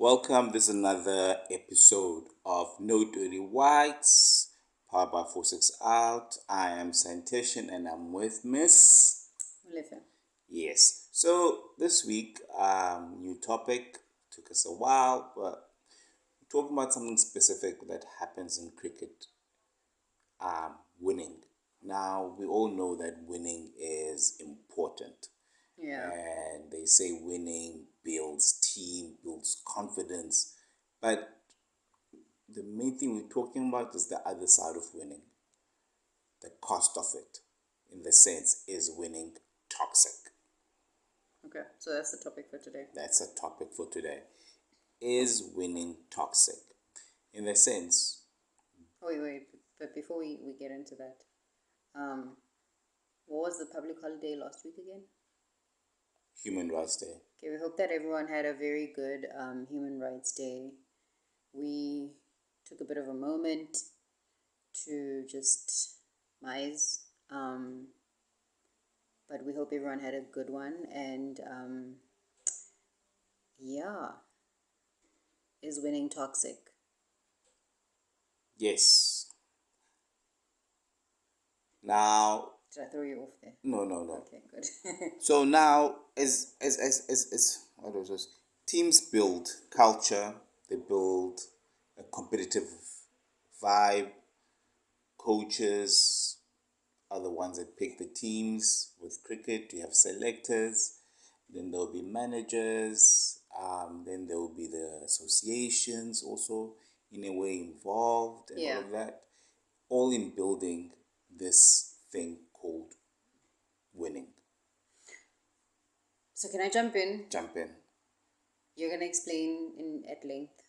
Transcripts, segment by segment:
Welcome. This is another episode of No Dirty Whites, powered by 46 Out. I am Santishan and I'm with Miss. Olivia. Yes. So this week, new topic. Took us a while, but we're talking about something specific that happens in cricket. Winning. Now, we all know that winning is important. Yeah. And they say winning builds team, builds confidence. But the main thing we're talking about is the other side of winning, the cost of it. In the sense, is winning toxic? Okay, so that's the topic for today. That's a topic for today. Is winning toxic? In the sense, Wait, but before we get into that, what was the public holiday last week again? Human Rights Day. Okay, we hope that everyone had a very good Human Rights Day. We took a bit of a moment to just mize, but we hope everyone had a good one. And is winning toxic? Yes. Now, Did I throw you off there? no. Okay, good. So now, as what was this? Teams build culture. They build a competitive vibe. Coaches are the ones that pick the teams. With cricket, you have selectors. Then there will be managers. Then there will be the associations also in a way involved and all of that. All in building this thing called winning. So can I jump in? Jump in. You're gonna explain at length,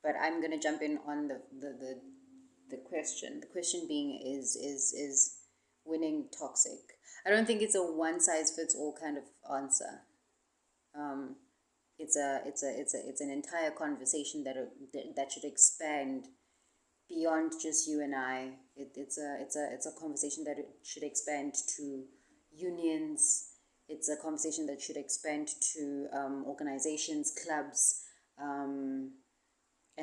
but I'm gonna jump in on the question. The question being is winning toxic? I don't think it's a one size fits all kind of answer. It's an entire conversation that should expand beyond just you and I. It's a conversation that should expand to unions. It's a conversation that should expand to organizations, clubs, and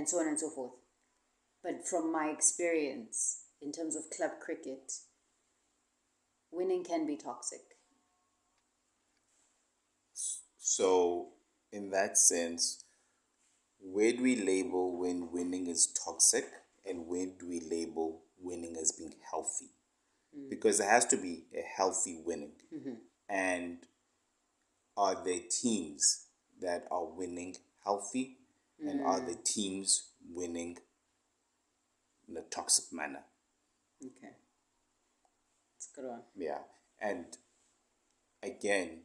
so on and so forth. But from my experience in terms of club cricket, winning can be toxic. So, in that sense, where do we label when winning is toxic and where do we label winning as being healthy? Because there has to be a healthy winning. And are there teams that are winning healthy and are the teams winning in a toxic manner? Okay. That's a good one. Yeah. And again,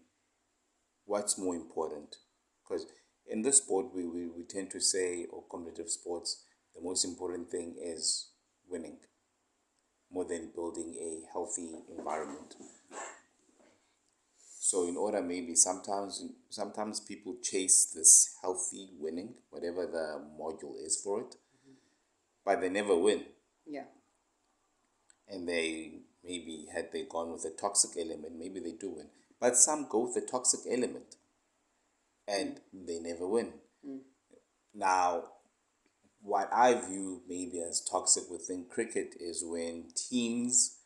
what's more important? Because in this sport, we tend to say, or competitive sports, the most important thing is winning more than building a healthy environment. So in order, maybe sometimes people chase this healthy winning, whatever the module is for it, but they never win. Yeah. And they maybe, had they gone with a toxic element, maybe they do win. But some go with a toxic element and they never win. Now, what I view maybe as toxic within cricket is when teams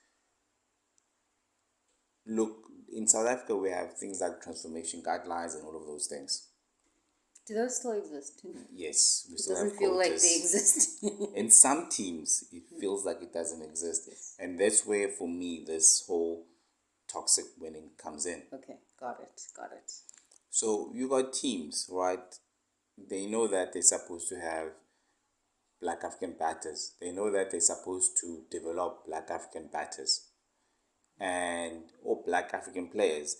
look. In South Africa, we have things like transformation guidelines and all of those things. Do those still exist? Yes, we It still doesn't have feel like quotas. they exist. In some teams, it feels like it doesn't exist. Yes. And that's where, for me, this whole toxic winning comes in. Okay, got it. So you got teams, right? They know that they're supposed to have Black African batters. They know that they're supposed to develop Black African batters or Black African players.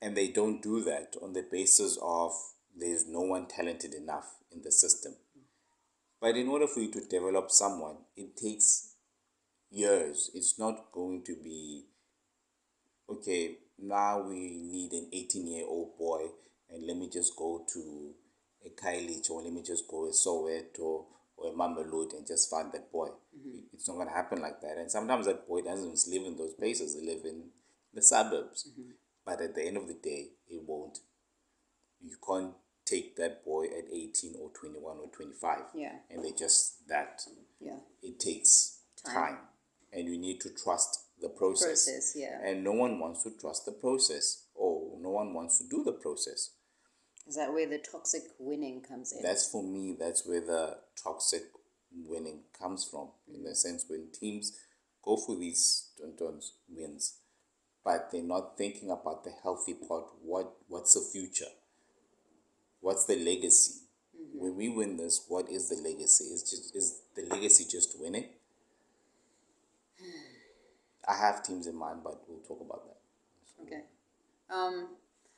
And they don't do that on the basis of there's no one talented enough in the system. But in order for you to develop someone, it takes years. It's not going to be, okay, now we need an 18-year-old boy and let me just go to a Khayelitsha or let me just go to Soweto or a Mamelodi and just find that boy. It's not going to happen like that. And sometimes that boy doesn't even live in those places. They live in the suburbs. But at the end of the day, it won't. You can't take that boy at 18 or 21 or 25. Yeah. And they just that. Yeah. It takes time. And you need to trust the process. Yeah. And no one wants to trust the process, or no one wants to do the process. Is that where the toxic winning comes in? That's for me, that's where the toxic winning comes from. In the sense, when teams go for these wins, but they're not thinking about the healthy part. What's the future? What's the legacy? When we win this, what is the legacy? Is the legacy just winning? I have teams in mind, but we'll talk about that. Okay.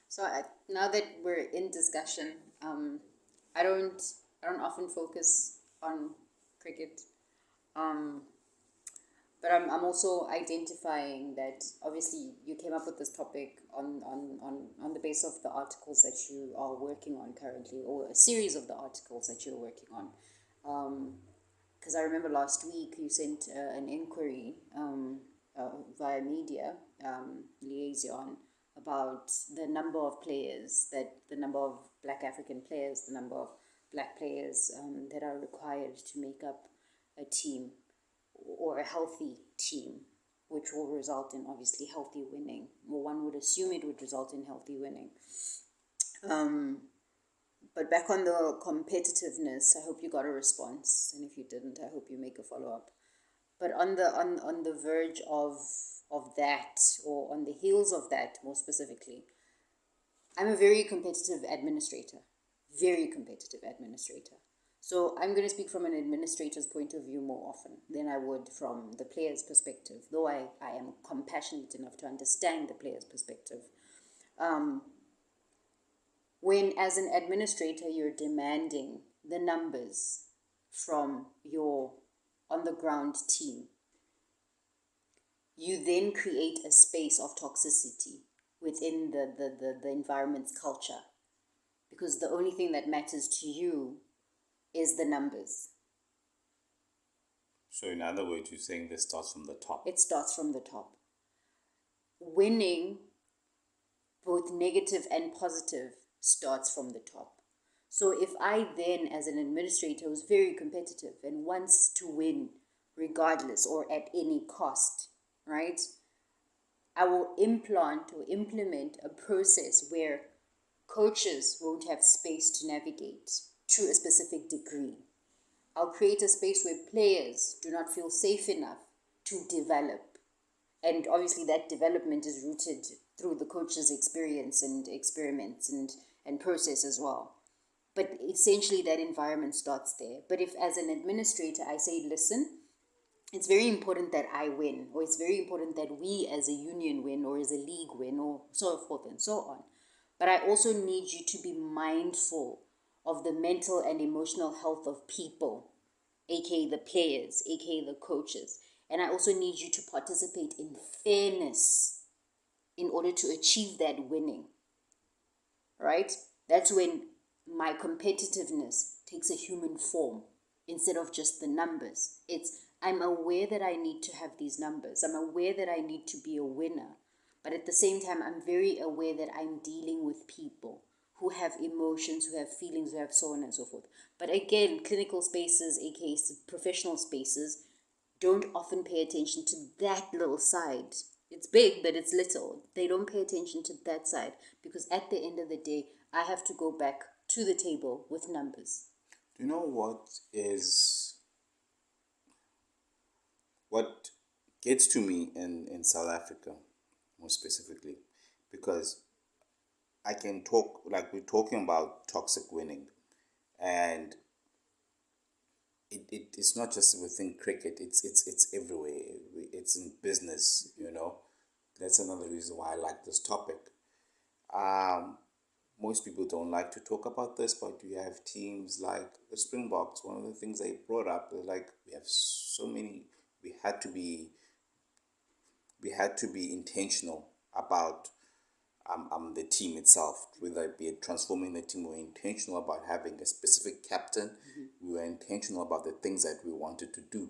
So now that we're in discussion, I don't often focus on cricket, but I'm also identifying that obviously you came up with this topic on the basis of the articles that you are working on currently, or a series of the articles that you're working on. Because I remember last week you sent an inquiry via media liaison about the number of Black African players, the number of Black players that are required to make up a team, or a healthy team, which will result in obviously healthy winning. Well, one would assume it would result in healthy winning. But back on the competitiveness, I hope you got a response, and if you didn't, I hope you make a follow up. But on the verge of that, or on the heels of that, more specifically, I'm a very competitive administrator. So I'm going to speak from an administrator's point of view more often than I would from the player's perspective, though I am compassionate enough to understand the player's perspective. When, as an administrator, you're demanding the numbers from your on-the-ground team, you then create a space of toxicity within the environment's culture, because the only thing that matters to you is the numbers. So in other words, you're saying this starts from the top. It starts from the top. Winning, both negative and positive, starts from the top. So if I then, as an administrator, was very competitive and wants to win regardless or at any cost, right? I will implement a process where coaches won't have space to navigate to a specific degree. I'll create a space where players do not feel safe enough to develop. And obviously that development is rooted through the coach's experience and experiments and process as well. But essentially that environment starts there. But if, as an administrator, I say, listen, it's very important that I win, or it's very important that we as a union win, or as a league win, or so forth and so on. But I also need you to be mindful of the mental and emotional health of people, aka the players, aka the coaches. And I also need you to participate in fairness in order to achieve that winning. Right? That's when my competitiveness takes a human form instead of just the numbers. I'm aware that I need to have these numbers. I'm aware that I need to be a winner. But at the same time, I'm very aware that I'm dealing with people who have emotions, who have feelings, who have so on and so forth. But again, clinical spaces, aka professional spaces, don't often pay attention to that little side. It's big, but it's little. They don't pay attention to that side, because at the end of the day, I have to go back to the table with numbers. Do you know what gets to me in South Africa, more specifically? Because I can talk, like we're talking about toxic winning, and it's not just within cricket, it's everywhere. It's in business, That's another reason why I like this topic. Most people don't like to talk about this, but you have teams like the Springboks. One of the things they brought up is like, we have so many. We had to be intentional about the team itself, whether it be transforming the team. We were intentional about having a specific captain. We were intentional about the things that we wanted to do.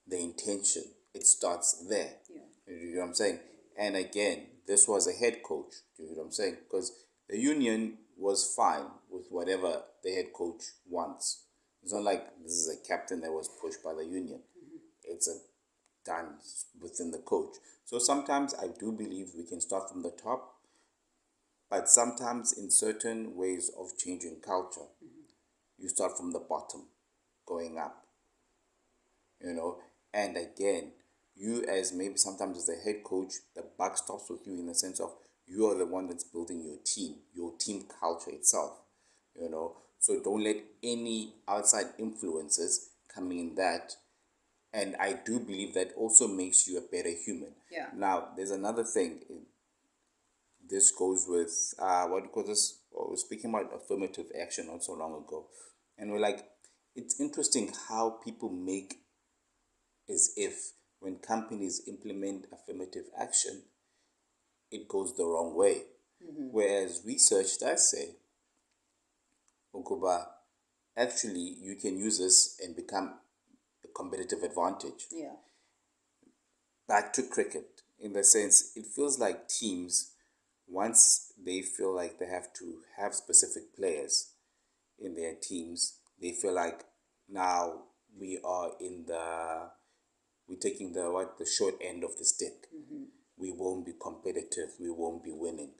The intention, it starts there. Yeah. You know what I'm saying? And again, this was a head coach. Do you know what I'm saying? Because the union was fine with whatever the head coach wants. It's not like this is a captain that was pushed by the union. It's a done within the coach. So sometimes I do believe we can start from the top, but sometimes in certain ways of changing culture, you start from the bottom, going up, you know. And again, you as maybe sometimes as the head coach, the buck stops with you in the sense of you are the one that's building your team culture itself, you know. So don't let any outside influences come in that. And I do believe that also makes you a better human. Yeah. Now, there's another thing. This goes with what do you call this? I was speaking about affirmative action not so long ago, and we're like, it's interesting how people make as if when companies implement affirmative action, it goes the wrong way. Whereas research does say, Ukuba, actually you can use this and become a competitive advantage. Yeah. Back to cricket, in the sense, it feels like teams, once they feel like they have to have specific players in their teams, they feel like now we are in the we're taking the short end of the stick. We won't be competitive. We won't be winning.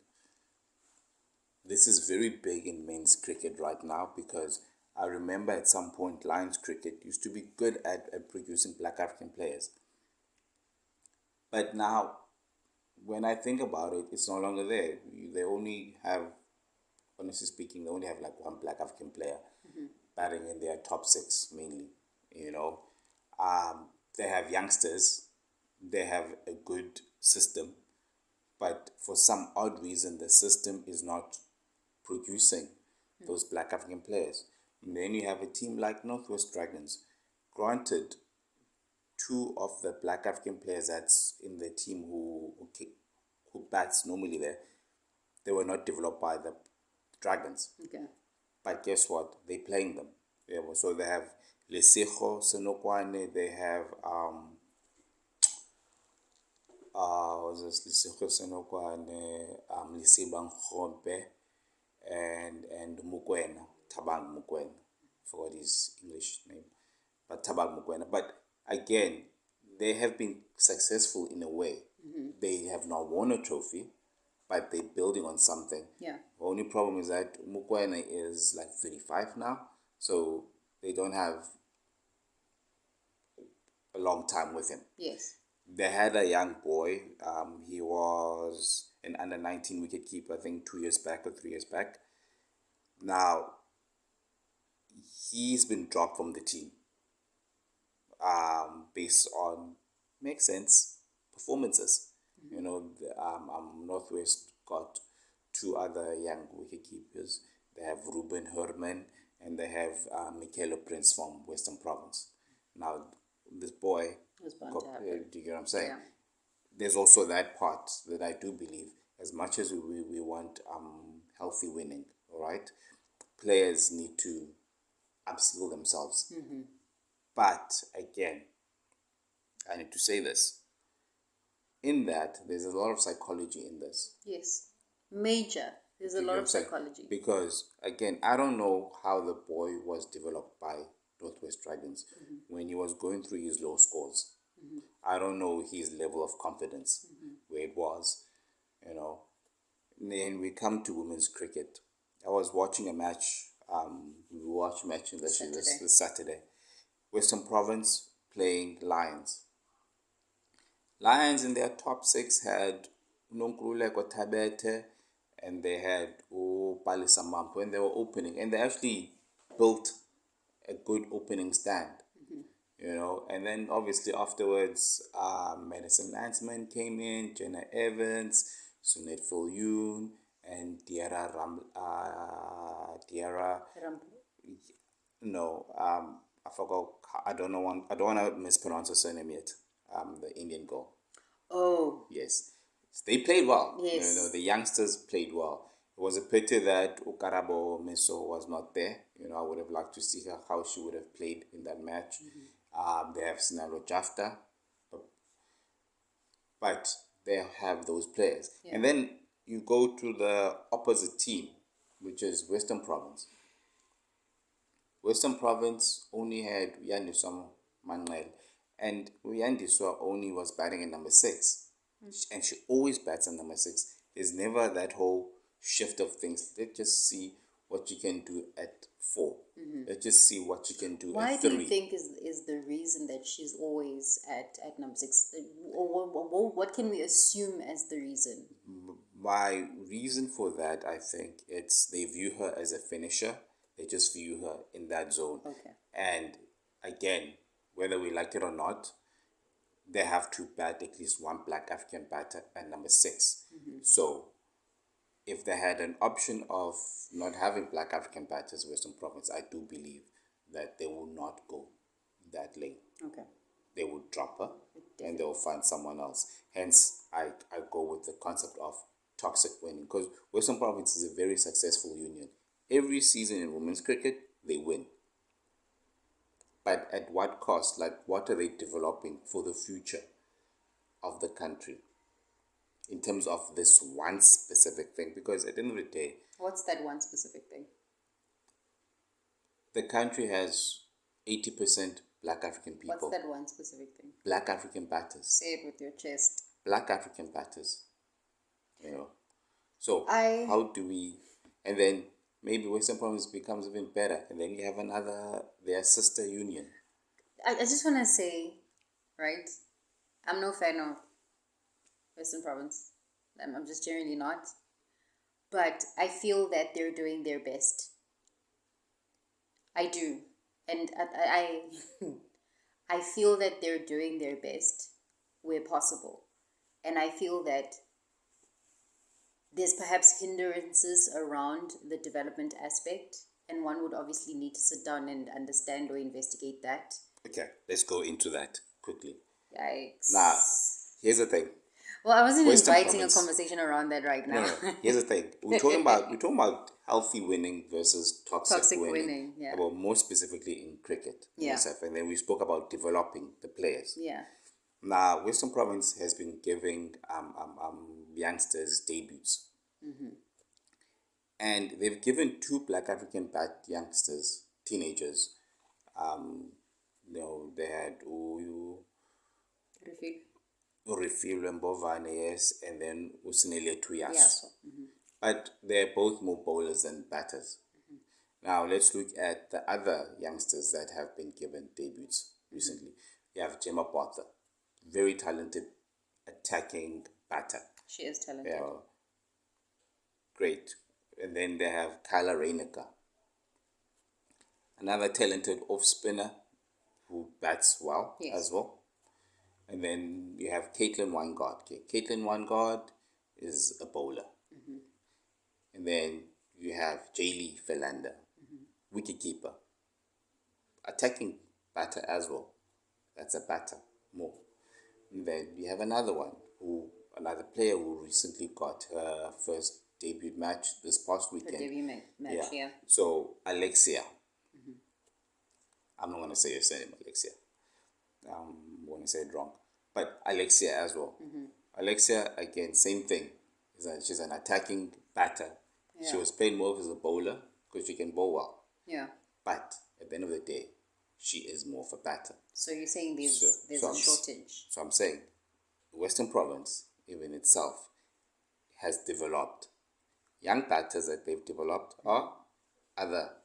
This is very big in men's cricket right now because I remember at some point Lions cricket used to be good at producing black African players. But now, when I think about it, it's no longer there. They only have, honestly speaking, they only have like one black African player batting in their top six mainly. You know, they have youngsters. They have a good system, but for some odd reason, the system is not producing those black African players. And then you have a team like Northwest Dragons. Granted, two of the black African players that's in the team who bats normally there, they were not developed by the Dragons. Okay. But guess what? They're playing them. Yeah, so they have Lesego Senokwane, they have was this Lesego Senokwane, Lisibang Khompe, and Mukwena, Tabang Mukwena. Forgot his English name, but Tabang Mukwena. But again, they have been successful in a way. They have not won a trophy, but they're building on something. Yeah. The only problem is that Mukwena is like 35 now, so they don't have a long time with him. Yes. They had a young boy. He was an under 19 wicket keeper, I think 2 years back or 3 years back. Now, he's been dropped from the team based on, makes sense, performances. You know, Northwest got two other young wicket keepers. They have Ruben Herman and they have Michaelo Prince from Western Province. Now, this boy, Was bound to happen. do you get what I'm saying? Yeah. There's also that part that I do believe, as much as we want healthy winning, all right, players need to upskill themselves. But again, I need to say this. In that, there's a lot of psychology in this. Yes. Major. There's a You lot know of what I'm saying? psychology. Because again, I don't know how the boy was developed by Northwest Dragons when he was going through his low scores. I don't know his level of confidence where it was, you know. And then we come to women's cricket. I was watching a match. We watched a match this Saturday. Western Province playing Lions. Lions in their top six had Nonkululeko Tabete and they had Palisa Mampo and they were opening and they actually built a good opening stand. You know, and then obviously afterwards, Madison Landsman came in, Jenna Evans, Sunet Folyun, and no, I forgot. I don't know. I don't want to mispronounce her surname yet. The Indian girl. Oh. Yes, they played well. Yes. You know, the youngsters played well. It was a pity that Ukarabo Meso was not there. You know, I would have liked to see her how she would have played in that match. They have Sinalo Jafta, but they have those players. Yeah. And then you go to the opposite team. which is Western Province. Western Province only had Uyandiswa Manqele, and Uyandiswa only was batting at number 6, and she always bats at number 6. There's never that whole shift of things. Let's just see what you can do at 4. Let's just see what you can do Why at do 3. you think is the reason that she's always at number 6? What can we assume as the reason? My reason for that, I think, it's they view her as a finisher. They just view her in that zone. Okay. And again, whether we like it or not, they have to bat at least one Black African batter at number 6. So if they had an option of not having Black African batters, Western Province, I do believe that they will not go that lane. Okay. They would drop her and they'll find someone else. Hence, I go with the concept of toxic winning, because Western Province is a very successful union. Every season in women's cricket, they win. But at what cost? Like, what are they developing for the future of the country in terms of this one specific thing? Because at the end of the day, What's that one specific thing? the country has 80% Black African people. What's that one specific thing? Black African batters. Say it with your chest. Black African batters. You know. So I- how do we, and then maybe Western Province becomes even better, and then you have their sister union. I just want to say, right, I'm no fan of Western Province. I'm just generally not. But I feel that they're doing their best. I do. And I feel that they're doing their best where possible. And I feel that there's perhaps hindrances around the development aspect, and one would obviously need to sit down and understand or investigate that. Okay, let's go into that quickly. Yikes. Now, here's the thing. Well, I wasn't Western inviting Province. a conversation around that right now. No. Here's the thing. We're talking about healthy winning versus toxic winning. Yeah. Well, more specifically in cricket. Yeah. And then we spoke about developing the players. Yeah. Now, Western Province has been giving youngsters debuts. And they've given 2 Black African youngsters, teenagers. They had Refill. Urifilwe Mbovane, yes, and then Usinele Tuyas. Yeah. So, But they're both more bowlers than batters. Now, let's look at the other youngsters that have been given debuts recently. You have Gemma Potter, very talented attacking batter. she is talented. Yeah, great. And then they have Kyla Reyneka, another talented off spinner who bats well Yes. as well. And then you have Caitlin Weingard. Okay, Caitlin Weingard is a bowler. And then you have Jaylee Philander, wicketkeeper, attacking batter as well. That's a batter more. And then you have another another player who recently got her first debut match this past Her weekend. debut match, yeah. So Alexia, I'm not gonna say her name, Alexia. I'm gonna say it wrong, but Alexia as well. Alexia, again, same thing. She's an attacking batter. She Yeah. was playing more as a bowler because she can bowl well. Yeah. But at the end of the day, she is more of a batter. So you're saying there's So a shortage. So I'm saying the Western Province, even itself, has developed. Young batters that they've developed are other.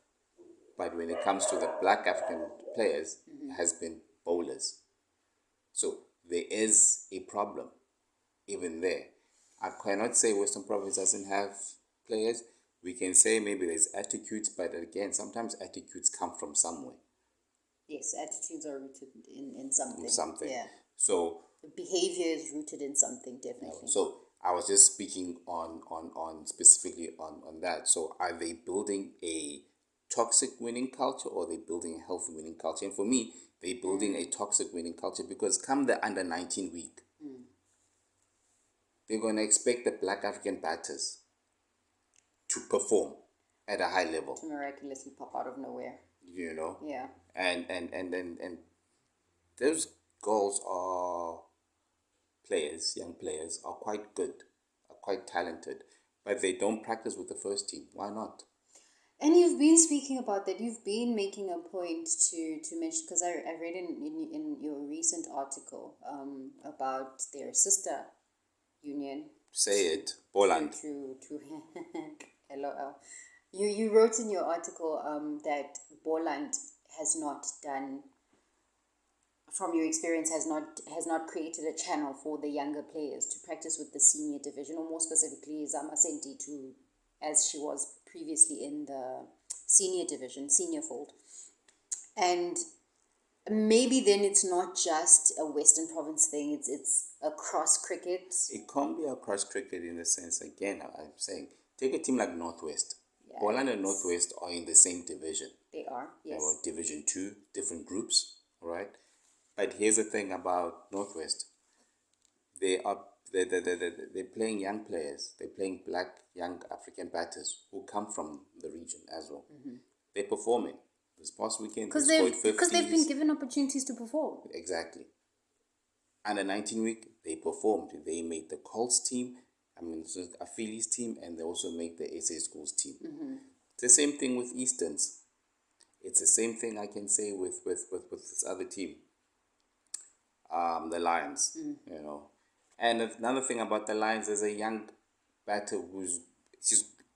But when it comes to the Black African players, has been bowlers. So there is a problem even there. I cannot say Western Province doesn't have players. We can say maybe there's attitudes, but again, sometimes attitudes come from somewhere. Yes, attitudes are rooted in something. Something. Yeah. So The behavior is rooted in something, definitely. So I was just speaking on specifically on that. So are they building a toxic winning culture, or are they building a healthy winning culture? And for me, they're building a toxic winning culture, because come the under 19 week, they're going to expect the Black African batters to perform at a high level, To miraculously pop out of nowhere. you know. Yeah. And those girls are players, young players, are quite good, are quite talented, but they don't practice with the first team. Why not? And you've been speaking about that. You've been making a point to mention, because I read in your recent article about their sister union. Say it, Poland. To LOL. You wrote in your article that Boland has not done, from your experience, has not created a channel for the younger players to practice with the senior division, or more specifically Zama Senti, to as she was previously in the senior division, senior fold. And maybe then it's not just a Western Province thing, it's across cricket. It can't be across cricket in the sense, again, I'm saying, take a team like Northwest. Yeah, Poland and Northwest are in the same division. They are, They yes. were Division 2, different groups, right? But here's the thing about Northwest. They're playing young players. They're playing black young African batters who come from the region as well. They're performing. This past weekend, Because they scored they've been 50s. given opportunities to perform. Exactly. Under 19 week, they performed. They made the Colts team, so a Phillies team, and they also made the SA Schools team. It's the same thing with Easterns. It's the same thing I can say with this other team, the Lions, you know. And another thing about the Lions is a young batter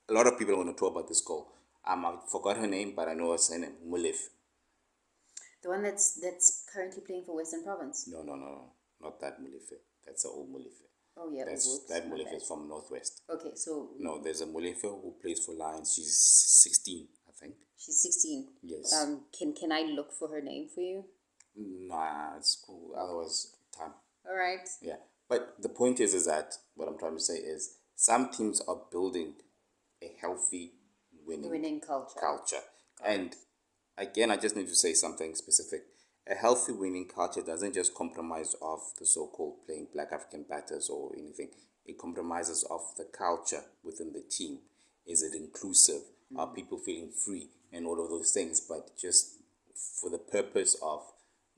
a lot of people want to talk about this girl. I forgot her name, but I know her name, Mulif. The one that's currently playing for Western Province. No, not that Mulife. That's an old Mulife. Oh yeah, That Mulife is from Northwest. Okay, so No, there's a Mulife who plays for Lions. She's 16, I think. she's 16. Yes. Can I look for her name for you? Nah, it's cool. Otherwise, time. All right. Yeah. But the point is that what I'm trying to say is some teams are building a healthy Winning culture. And again, I just need to say something specific. A healthy winning culture doesn't just compromise of the so-called playing black African batters or anything. It compromises of the culture within the team. Is it inclusive? Are people feeling free and all of those things? But just for the purpose of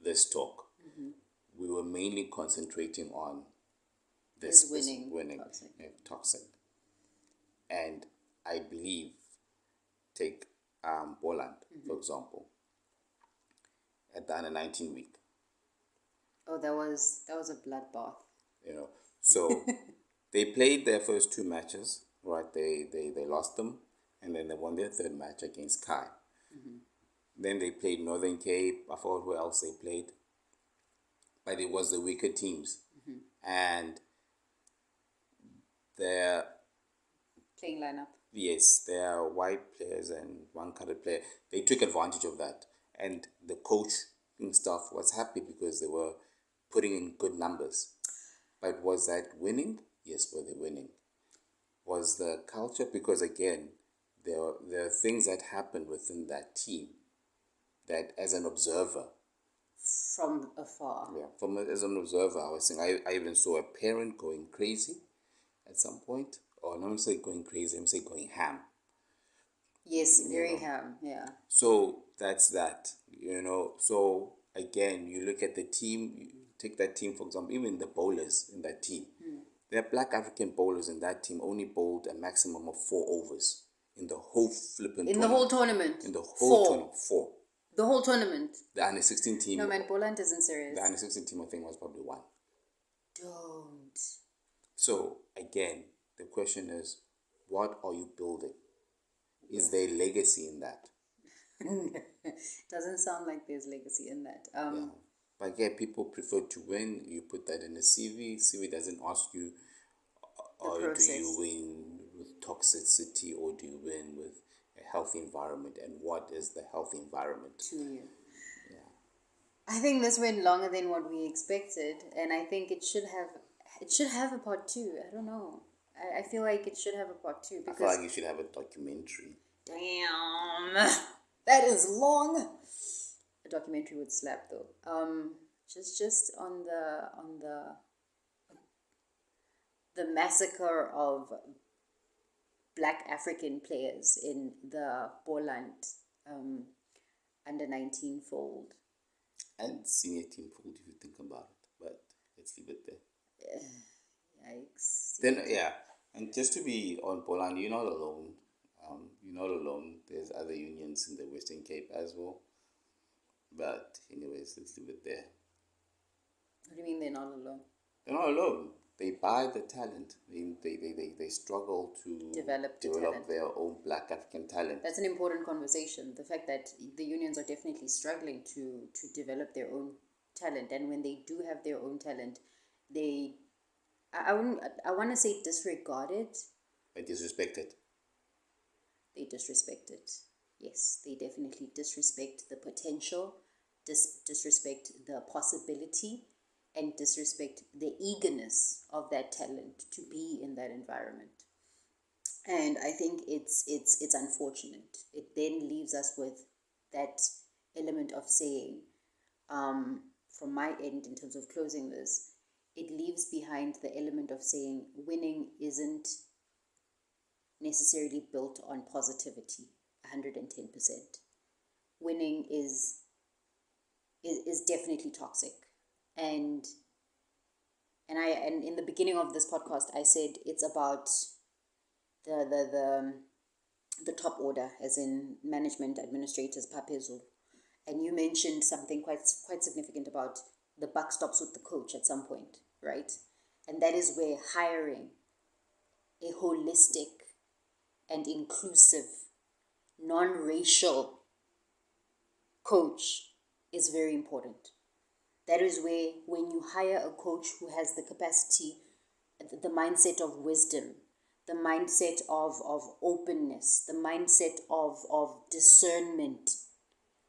this talk, we were mainly concentrating on this winning toxic. And I believe, take Boland, for example, at the under 19 week. Oh, that was a bloodbath. You know, so they played their first two matches, right? They lost them, and then they won their third match against Kai. Then they played Northern Cape. I forgot who else they played, but it was the weaker teams, and their Playing lineup. yes, there are white players and one colored player. They took advantage of that, and the coaching staff was happy because they were putting in good numbers. But was that winning? Yes, were they winning? Was the culture? Because again, there are things that happened within that team that, as an observer, From afar. as an observer, I was saying I even saw a parent going crazy at some point. Or not say going crazy, I'm saying going ham. Yes, very ham. Yeah. So that's that, So again, you look at the team, you take that team, for example, even the bowlers in that team. There are black African bowlers in that team only bowled a maximum of 4 overs in the whole flipping In the whole tournament. In the whole tournament, 4. The whole tournament. The under 16 team. No man, Boland isn't serious. The under 16 team, I think, was probably 1. Don't. So again, the question is, what are you building? Is there legacy in that? Doesn't sound like there's legacy in that. Yeah. But yeah, people prefer to win. You put that in a CV. CV doesn't ask you, or do you win with toxicity, or do you win with a healthy environment? And what is the healthy environment to you? Yeah. I think this went longer than what we expected, and I think it should have a part 2. I don't know. I feel like it should have a part 2 because I feel like you should have a documentary. Damn, that is long. A documentary would slap though. Just on the massacre of black African players in the Boland under 19 fold. And senior team fold, if you think about it. But let's leave it there. Yikes. Then, yeah. And just to be on Poland, you're not alone. You're not alone. There's other unions in the Western Cape as well. But anyways, let's leave it there. What do you mean they're not alone? They're not alone. They buy the talent. They struggle to Develop the talent. their own Black African talent. That's an important conversation. The fact that the unions are definitely struggling to develop their own talent, and when they do have their own talent, they I want to say disregarded. They disrespect it. They disrespect it. Yes, they definitely disrespect the potential, disrespect the possibility, and disrespect the eagerness of that talent to be in that environment. And I think it's unfortunate. It then leaves us with that element of saying, from my end, in terms of closing this, it leaves behind the element of saying winning isn't necessarily built on positivity 110%. Winning is definitely toxic. And in the beginning of this podcast I said it's about the top order, as in management, administrators, phezulu. And you mentioned something quite significant about the buck stops with the coach at some point, right? And that is where hiring a holistic and inclusive, non-racial coach is very important. That is where, when you hire a coach who has the capacity, the mindset of wisdom, the mindset of openness, the mindset of discernment,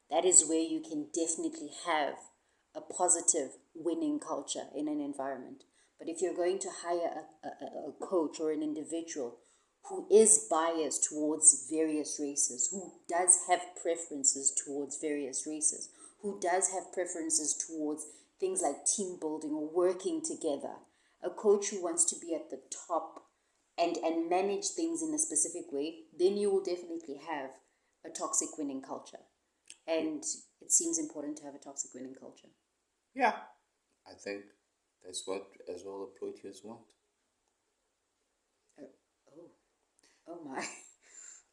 that is where you can definitely have a positive winning culture in an environment. But if you're going to hire a coach or an individual who is biased towards various races, who does have preferences towards various races, who does have preferences towards things like team building or working together, a coach who wants to be at the top and manage things in a specific way, then you will definitely have a toxic winning culture. And it seems important to have a toxic winning culture. Yeah, I think that's what as well the Proteas want. Oh my.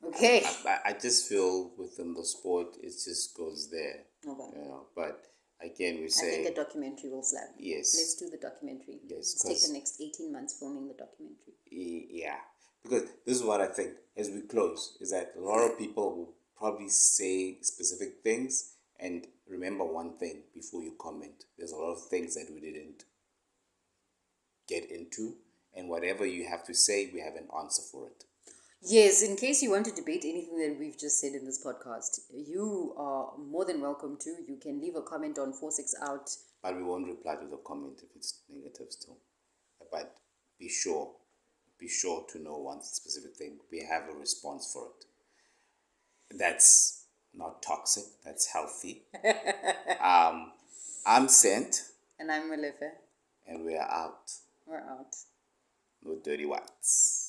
Okay. I just feel within the sport it just goes there. Okay. You know, but again we I say think a documentary will slap. yes. Let's do the documentary. Yes, Let's take the next 18 months filming the documentary. Yeah, because this is what I think as we close is that a lot of people will probably say specific things, and remember one thing before you comment. There's a lot of things that we didn't get into, and whatever you have to say, we have an answer for it. Yes, in case you want to debate anything that we've just said in this podcast, you are more than welcome to. You can leave a comment on 46 Out. But we won't reply to the comment if it's negative still. But be sure to know one specific thing. We have a response for it. That's not toxic. That's healthy. I'm Sent. And I'm Malefe. And we are out. We're out. No dirty watts.